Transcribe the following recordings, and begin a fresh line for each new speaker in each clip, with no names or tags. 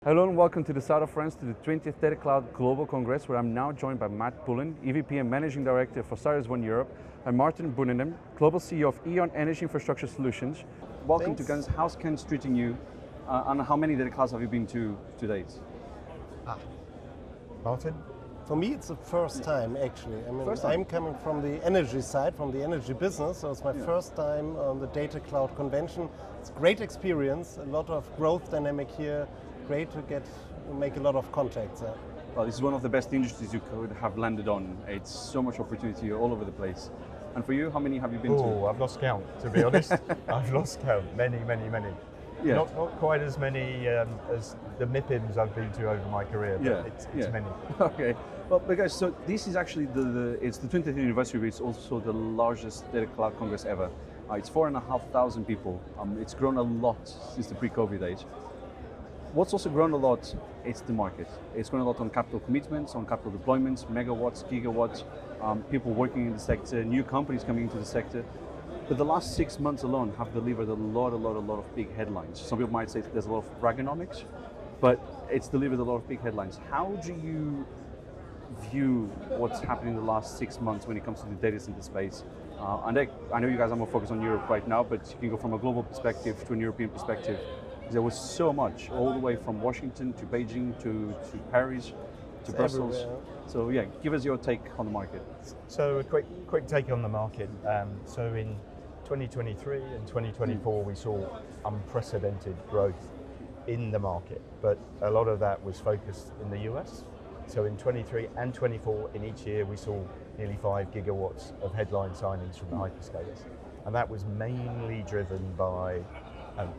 Hello and welcome to the south of France to the 20th Datacloud Global Congress, where I'm now joined by Matt Pullen, EVP and Managing Director for CyrusOne Europe, and Marten Bunnemann, Global CEO of E.ON Energy Infrastructure Solutions. Welcome to Cannes. How's Cannes treating you, and how many Dataclouds have you been to date?
Martin?
For me, it's the first time, actually. I mean, I'm coming from the energy side, from the energy business, so it's my first time on the Datacloud convention. It's a great experience, a lot of growth dynamic here. Great to make a lot of contacts.
Well, this is one of the best industries you could have landed on. It's so much opportunity all over the place. And for you, how many have you been to?
Oh, I've lost count, to be honest. I've lost count. Many.
Yeah.
Not quite as many as the MIPIMs I've been to over my career, but it's many.
Okay. Well, guys, so this is actually it's the 20th anniversary, but it's also the largest Datacloud Congress ever. It's 4,500 people. It's grown a lot since the pre-COVID days. What's also grown a lot, it's the market. It's grown a lot on capital commitments, on capital deployments, megawatts, gigawatts, people working in the sector, new companies coming into the sector. But the last 6 months alone have delivered a lot of big headlines. Some people might say there's a lot of Reaganomics, but it's delivered a lot of big headlines. How do you view what's happening in the last 6 months when it comes to the data center space? And I know you guys are more focused on Europe right now, but you can go from a global perspective to an European perspective. There was so much, all the way from Washington to Beijing to Paris to Brussels.
Everywhere.
So yeah, give us your take on the market.
So a quick take on the market. So in 2023 and 2024, we saw unprecedented growth in the market, but a lot of that was focused in the US. So in 23 and 24, in each year, we saw nearly 5 gigawatts of headline signings from the hyperscalers. And that was mainly driven by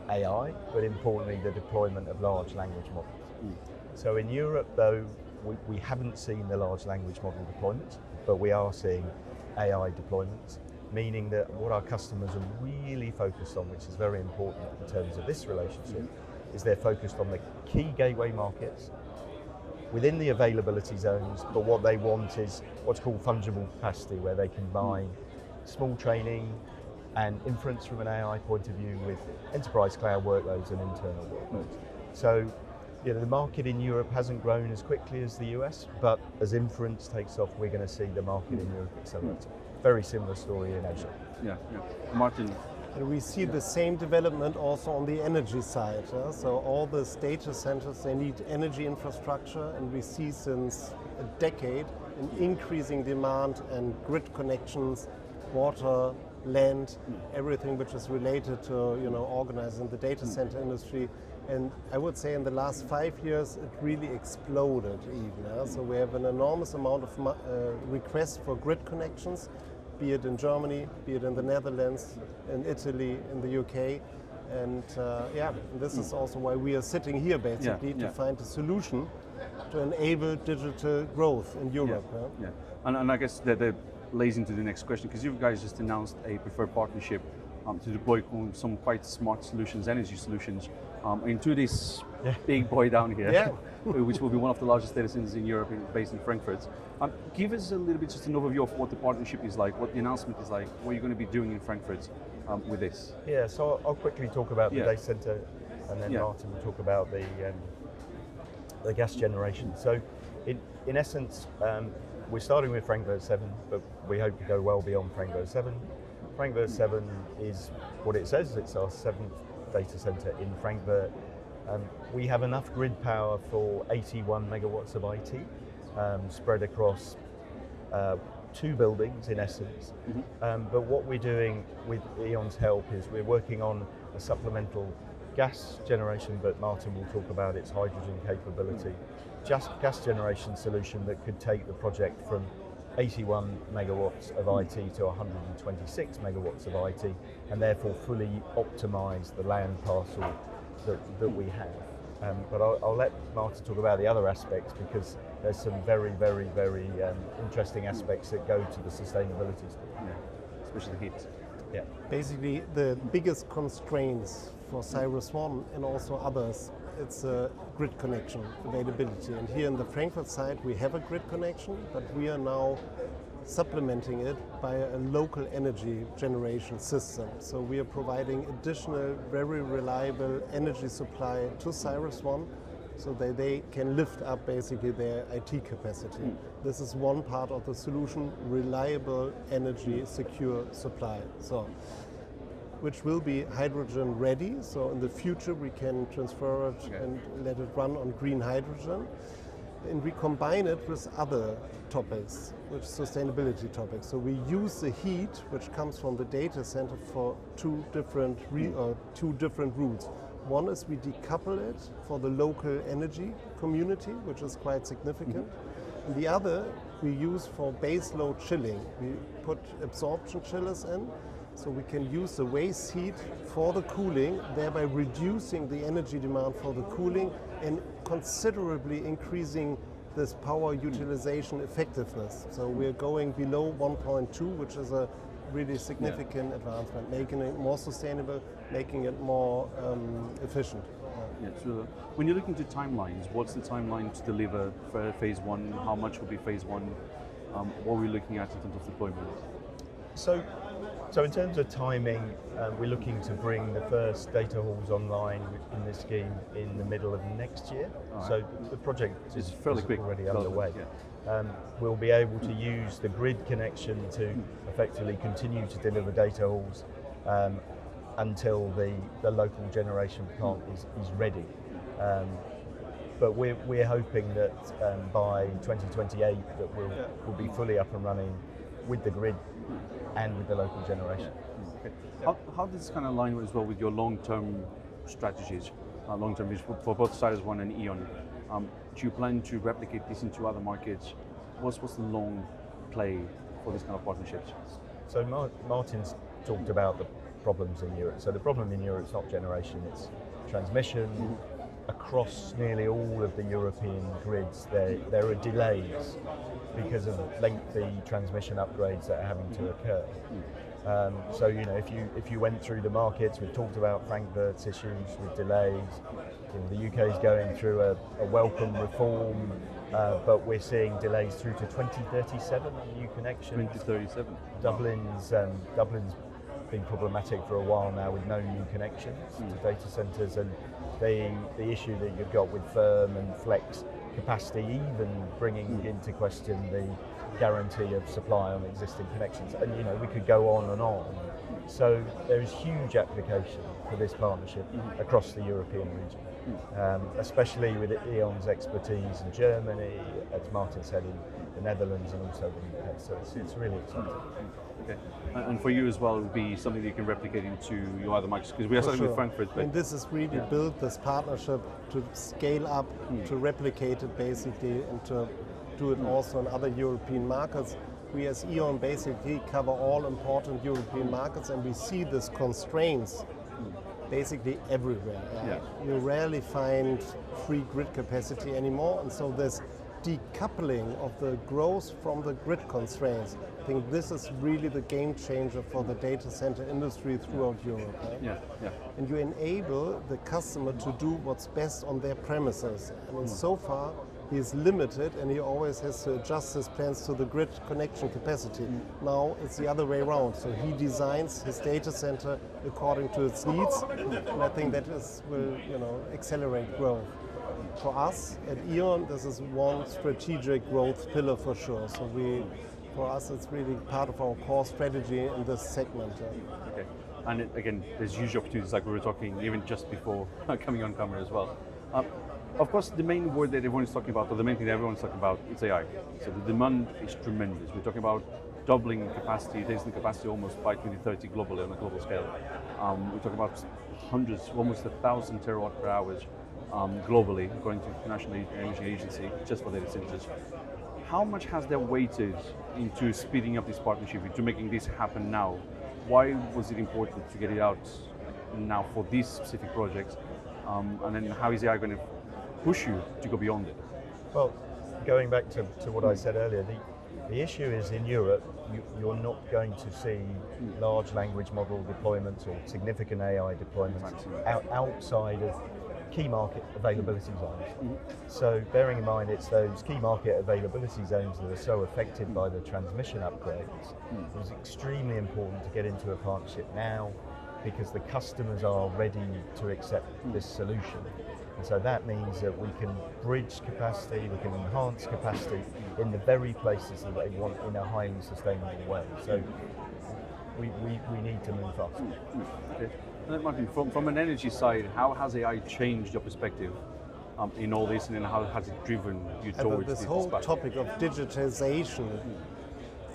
AI, but importantly the deployment of large language models. So in Europe, though, we haven't seen the large language model deployments, but we are seeing AI deployments, meaning that what our customers are really focused on, which is very important in terms of this relationship, is they're focused on the key gateway markets within the availability zones, but what they want is what's called fungible capacity, where they combine small training and inference from an AI point of view with enterprise cloud workloads and internal workloads. So, the market in Europe hasn't grown as quickly as the US, but as inference takes off, we're going to see the market in Europe accelerate. Very similar story in Asia.
Yeah. Martin.
And we see the same development also on the energy side. So all these data centers, they need energy infrastructure, and we see since a decade an increasing demand and grid connections, water, land, everything which is related to organizing the data center industry. And I would say in the last 5 years it really exploded even. So we have an enormous amount of requests for grid connections, be it in Germany, be it in the Netherlands, in Italy, in the UK. And this is also why we are sitting here basically to find a solution to enable digital growth in Europe.
Yeah. And I guess that lays into the next question, because you guys just announced a preferred partnership to deploy some quite smart solutions, energy solutions, into this big boy down here, which will be one of the largest data centers in Europe, based in Frankfurt. Give us a little bit just an overview of what the partnership is like, what the announcement is like, what you're going to be doing in Frankfurt with this.
Yeah, so I'll quickly talk about the data center, and then Martin will talk about the gas generation. So in essence, we're starting with Frankfurt 7, but we hope to go well beyond Frankfurt 7. Frankfurt 7 is what it says, it's our 7th data center in Frankfurt. We have enough grid power for 81 megawatts of IT, spread across 2 buildings in essence. But what we're doing with E.ON's help is we're working on a supplemental gas generation, but Martin will talk about its hydrogen capability. Just gas generation solution that could take the project from 81 megawatts of IT to 126 megawatts of IT, and therefore fully optimize the land parcel that we have. But I'll let Martin talk about the other aspects, because there's some very interesting aspects that go to the sustainability story.
Especially the heat.
Yeah.
Basically, the biggest constraints for CyrusOne and also others, it's a grid connection availability. And here in the Frankfurt side, we have a grid connection, but we are now supplementing it by a local energy generation system. So we are providing additional, very reliable energy supply to CyrusOne, so that they can lift up basically their IT capacity. This is one part of the solution, reliable energy secure supply. So, which will be hydrogen ready, so in the future we can transfer it and let it run on green hydrogen. And we combine it with other topics, with sustainability topics. So we use the heat which comes from the data center for two different routes. One is we decouple it for the local energy community, which is quite significant. And the other we use for base load chilling. We put absorption chillers in, so we can use the waste heat for the cooling, thereby reducing the energy demand for the cooling and considerably increasing this power utilization effectiveness. So we're going below 1.2, which is a really significant advancement, making it more sustainable, making it more efficient.
Yeah, so when you're looking to timelines, what's the timeline to deliver for phase one? How much will be phase one? What are we looking at in terms of deployment?
So in terms of timing, we're looking to bring the first data halls online in this scheme in the middle of next year. Right. So the project is
fairly quick,
already underway. Yeah. We'll be able to use the grid connection to effectively continue to deliver data halls until the local generation plant is ready. But we're hoping that by 2028 that we'll be fully up and running with the grid and with the local generation.
Okay. How does this kind of align as well with your long-term strategies, long-term vision for both CyrusOne and E.ON? Do you plan to replicate this into other markets? What's the long play for this kind of partnerships?
So Martin's talked about the problems in Europe. So the problem in Europe is not generation, it's transmission. Across nearly all of the European grids, there are delays because of lengthy transmission upgrades that are having to occur. So if you went through the markets, we've talked about Frankfurt's issues with delays. The UK is going through a welcome reform, but we're seeing delays through to 2037 on new connections.
2037.
Dublin's been problematic for a while now with no new connections to data centres, and the issue that you've got with firm and flex capacity, even bringing into question the guarantee of supply on existing connections. And we could go on and on. So there is huge application for this partnership across the European region, especially with E.ON's expertise in Germany, as Martin said, in the Netherlands and also the UK. So it's really exciting.
Okay. And for you as well, it would be something that you can replicate into your other markets, because we are starting with Frankfurt.
But this is really built this partnership to scale up, to replicate it basically, and to do it also in other European markets. We as E.ON basically cover all important European markets, and we see these constraints basically everywhere. You rarely find free grid capacity anymore, and so this decoupling of the growth from the grid constraints, I think this is really the game changer for the data center industry throughout Europe. And you enable the customer to do what's best on their premises. I mean, so far he is limited and he always has to adjust his plans to the grid connection capacity. Now it's the other way around. So he designs his data center according to its needs, and I think that will accelerate growth. For us at E.ON, this is one strategic growth pillar for sure. So for us, it's really part of our core strategy in this segment.
Okay, and again, there's huge opportunities, like we were talking even just before coming on camera as well. Of course, the main word that everyone is talking about, or the main thing that everyone's talking about, it's AI. So the demand is tremendous. We're talking about doubling capacity, data center capacity almost by 2030 globally on a global scale. We're talking about hundreds, almost 1,000 terawatt per hour globally, according to the International Energy Agency, just for data centers. How much has that weighted into speeding up this partnership, into making this happen now? Why was it important to get it out now for these specific projects? And then how is AI going to push you to go beyond it?
Well, going back to what I said earlier, the issue is in Europe, you're not going to see large language model deployments or significant AI deployments outside of key market availability zones. So bearing in mind it's those key market availability zones that are so affected by the transmission upgrades, it was extremely important to get into a partnership now because the customers are ready to accept this solution. And so that means that we can bridge capacity, we can enhance capacity in the very places that they want in a highly sustainable way. So we need to move fast.
Okay. And then Martin, from an energy side, how has AI changed your perspective in all this, and then how has it driven you towards
this whole topic of digitization?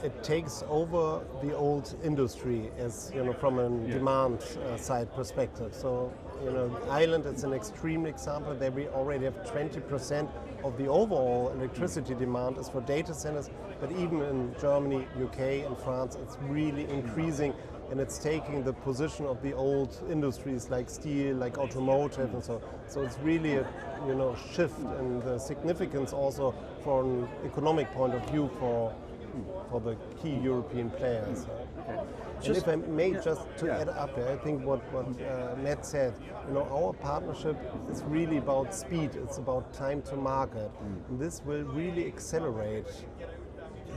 It takes over the old industry, as you know, from a demand side perspective. So, you know, Ireland is an extreme example. There we already have 20% of the overall electricity demand is for data centers. But even in Germany, UK, and France, it's really increasing, and it's taking the position of the old industries like steel, like automotive, and so. So it's really a shift in the significance also from an economic point of view for the key European players. And if I may just add up there, I think what Matt said, our partnership is really about speed, it's about time to market. And this will really accelerate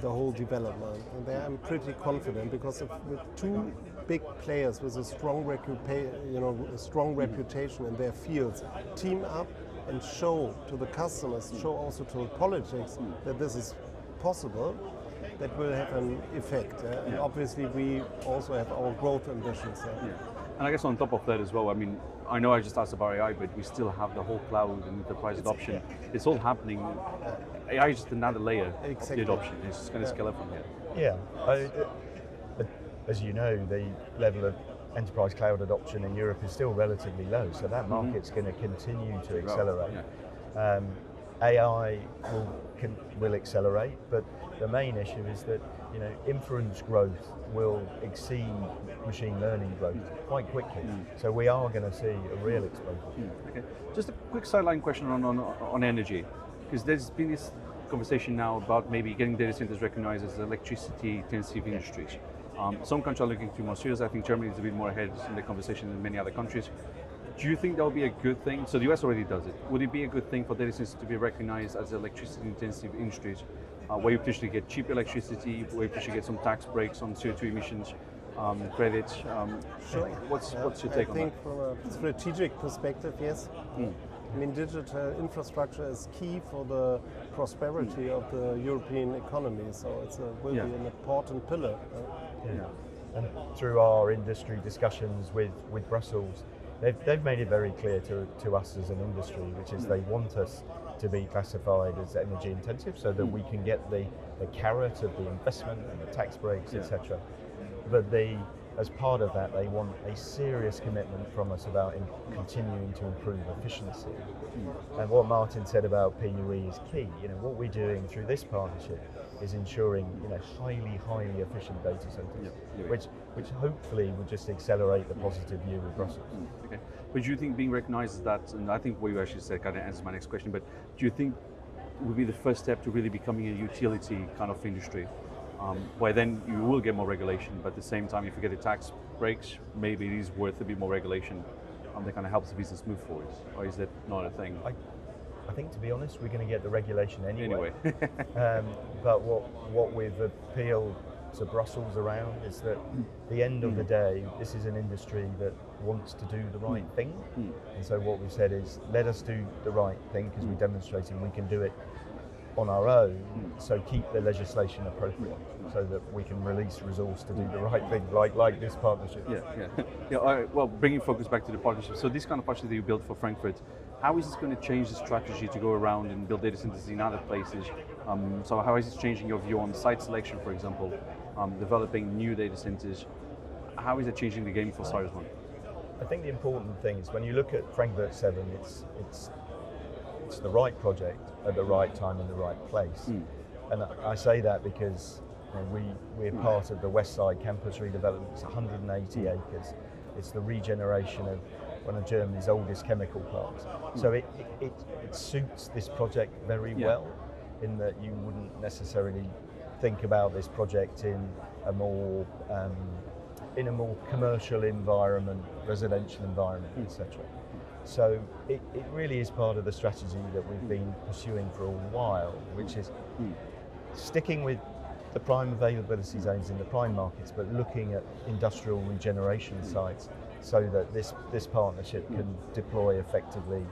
the whole development. And there I'm pretty confident because with two big players with a strong reputation in their fields, team up and show to the customers, show also to politics that this is possible, that will have an effect. And obviously we also have our growth ambitions.
And I guess on top of that as well, I mean, I know I just asked about AI, but we still have the whole cloud and enterprise adoption. It's all happening. AI is just another layer of the adoption. It's just going to scale up from here.
Yeah. As you know, the level of enterprise cloud adoption in Europe is still relatively low, so that market's going to continue to accelerate. AI will accelerate, but the main issue is that inference growth will exceed machine learning growth quite quickly. So we are going to see a real explosion.
Okay. Just a quick sideline question on energy, because there's been this conversation now about maybe getting data centers recognized as electricity-intensive industries. Some countries are looking to be more serious. I think Germany is a bit more ahead in the conversation than many other countries. Do you think that would be a good thing? So the US already does it. Would it be a good thing for data centers to be recognized as electricity-intensive industries, where you potentially get cheap electricity, where you potentially get some tax breaks on CO2 emissions, credits?
Sure.
What's your take on that?
I think from a strategic perspective, yes. I mean, digital infrastructure is key for the prosperity of the European economy, so it will be an important pillar.
And through our industry discussions with Brussels, they've made it very clear to us as an industry, which is they want us to be classified as energy intensive so that we can get the carrot of the investment and the tax breaks, etc. But as part of that, they want a serious commitment from us about continuing to improve efficiency. And what Martin said about PUE is key. What we're doing through this partnership is ensuring highly efficient data centers, which hopefully will just accelerate the positive view of Brussels.
Okay. But do you think being recognized as that, and I think what you actually said kind of answers my next question, but do you think it would be the first step to really becoming a utility kind of industry, where then you will get more regulation, but at the same time, if you get the tax breaks, maybe it is worth a bit more regulation that kind of helps the business move forward, or is that not a thing?
I think, to be honest, we're going to get the regulation anyway. But what we've appealed to Brussels around is that at the end of the day, this is an industry that wants to do the right thing. And so what we've said is, let us do the right thing, because we're demonstrating we can do it on our own, so keep the legislation appropriate so that we can release resource to do the right thing, like this partnership.
All right, well, bringing focus back to the partnership. So this kind of partnership that you built for Frankfurt, how is this going to change the strategy to go around and build data centers in other places? So how is this changing your view on site selection, for example, developing new data centers? How is it changing the game for CyrusOne?
I think the important thing is when you look at Frankfurt 7, it's the right project at the right time in the right place. And I say that because we're part of the West Side campus redevelopment. It's 180 acres. It's the regeneration of one of Germany's oldest chemical plants. So it suits this project very well, in that you wouldn't necessarily think about this project in a more commercial environment, residential environment, etc. So it really is part of the strategy that we've been pursuing for a while, which is sticking with the prime availability zones in the prime markets, but looking at industrial regeneration sites so that this partnership can deploy effectively,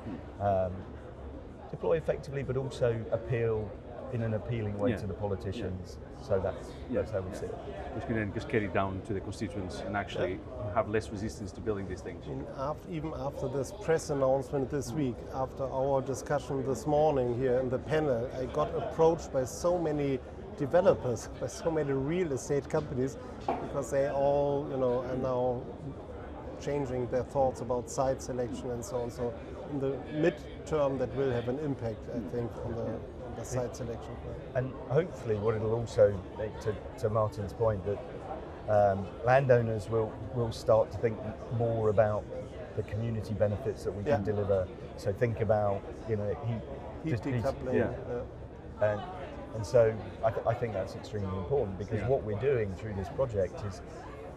but also appeal in an appealing way to the politicians. So that's how we see it.
Which can then just carry down to the constituents and actually have less resistance to building these things.
Even after this press announcement this week, after our discussion this morning here in the panel, I got approached by so many developers, by so many real estate companies, because they all, are now changing their thoughts about site selection and so on. So in the mid-term, that will have an impact, I think, on the site selection.
And hopefully what it'll also make, to Martin's point, that landowners will start to think more about the community benefits that we can deliver. So think about, heat
decoupling.
And so I think that's extremely important, because what we're doing through this project is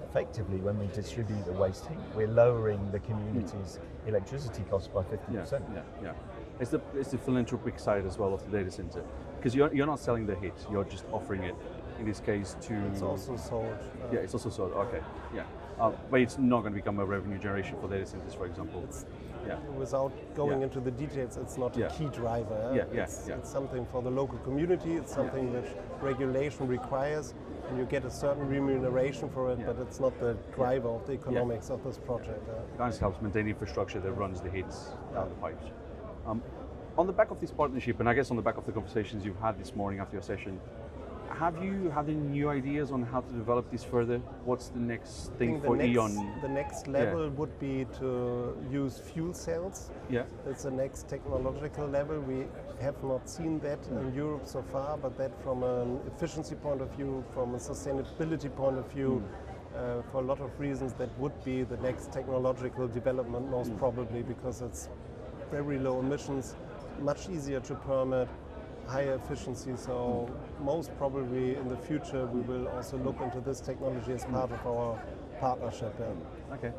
effectively, when we distribute the waste heat, we're lowering the community's electricity costs by 50%.
Yeah. It's the philanthropic side as well of the data center, because you're not selling the heat, you're just offering it, in this case, to...
It's also sold.
It's also sold, okay, but it's not going to become a revenue generation for data centers, for example.
Without going into the details, it's not a key driver. It's something for the local community, it's something which regulation requires, and you get a certain remuneration for it, but it's not the driver of the economics of this project.
It kind of helps maintain the infrastructure that runs the heats down the pipes. On the back of this partnership, and I guess on the back of the conversations you've had this morning after your session, have you had any new ideas on how to develop this further? What's the next thing for E.ON?
The next level would be to use fuel cells. It's the next technological level. We have not seen that in Europe so far, but that from an efficiency point of view, from a sustainability point of view, for a lot of reasons, that would be the next technological development, most probably, because it's very low emissions, much easier to permit, higher efficiency. So most probably in the future we will also look into this technology as part of our partnership.
Okay.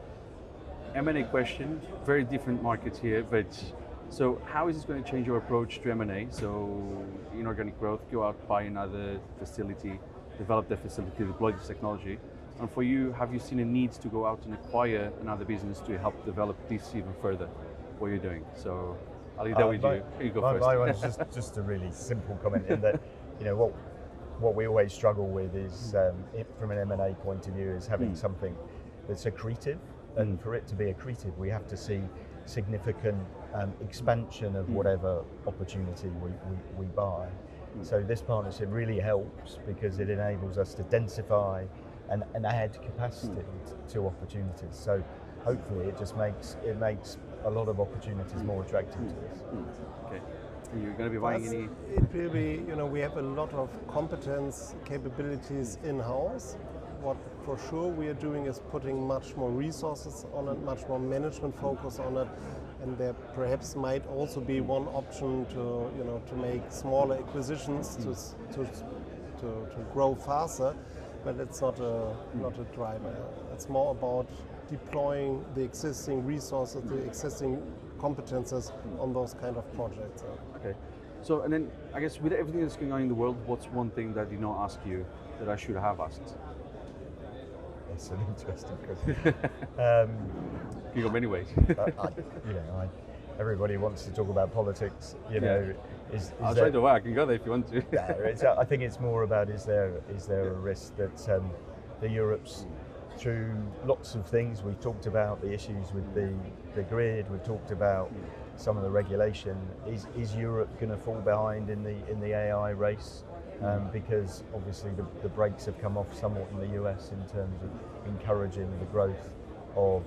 M&A question, very different markets here, but so how is this going to change your approach to M&A? So inorganic growth, go out, buy another facility, develop the facility, deploy this technology. And for you, have you seen a need to go out and acquire another business to help develop this even further, what you're doing? So I'll leave that with you. You go first.
My one's just a really simple comment in that, what we always struggle with is, from an M&A point of view, is having something that's accretive. And for it to be accretive, we have to see significant expansion of whatever opportunity we buy. So this partnership really helps because it enables us to densify and add capacity to opportunities. So hopefully it just makes a lot of opportunities more attractive to us.
Okay. And you're going to be buying any?
It will be, we have a lot of competence, capabilities in-house. What for sure we are doing is putting much more resources on it, much more management focus on it, and there perhaps might also be one option to make smaller acquisitions to grow faster, but it's not a driver. It's more about deploying the existing resources, the existing competences on those kind of projects.
Okay. So, and then I guess with everything that's going on in the world, what's one thing that I did not ask you that I should have asked?
That's an interesting question.
You got many ways.
Everybody wants to talk about politics.
I'll try the way I can go there if you want to.
I think it's more about is there a risk that the Europe's through lots of things. We've talked about the issues with the grid. We've talked about some of the regulation. Is Europe going to fall behind in the AI race? Because obviously the brakes have come off somewhat in the US in terms of encouraging the growth of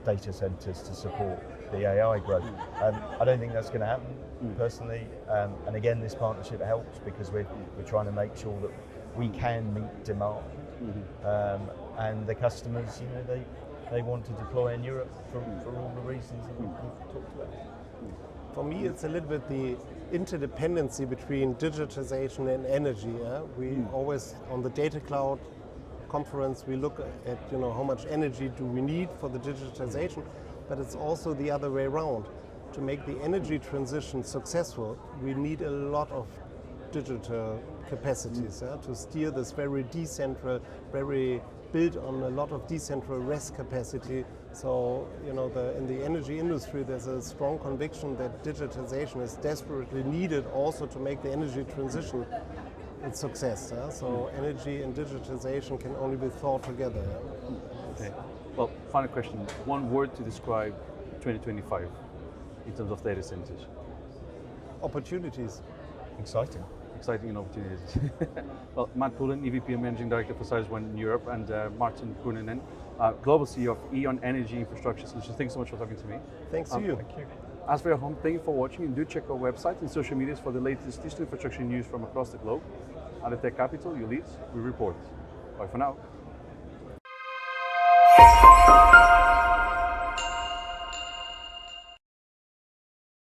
data centers to support the AI growth. I don't think that's going to happen personally. And again, this partnership helps because we're trying to make sure that we can meet demand. And the customers, they want to deploy in Europe for all the reasons that we've talked about.
For me, it's a little bit the interdependency between digitization and energy. We always, on the Datacloud conference, we look at how much energy do we need for the digitization, but it's also the other way around. To make the energy transition successful, we need a lot of digital capacities to steer this very decentral, very built on a lot of decentral REST capacity. So, you know, in the energy industry, there's a strong conviction that digitization is desperately needed also to make the energy transition a success. So energy and digitization can only be thought together.
Okay. Well, final question. One word to describe 2025 in terms of data centers.
Opportunities.
Exciting.
Exciting opportunities. Well, Matt Pullen, EVP Managing Director for CyrusOne in Europe, and Marten Bunnemann, Global CEO of E.ON Energy Infrastructure Solutions. Thanks so much for talking to me.
Thanks to you.
Thank you.
As for your home, thank you for watching, and do check our website and social medias for the latest digital infrastructure news from across the globe. At the Tech Capital, you lead, we report. Bye for now.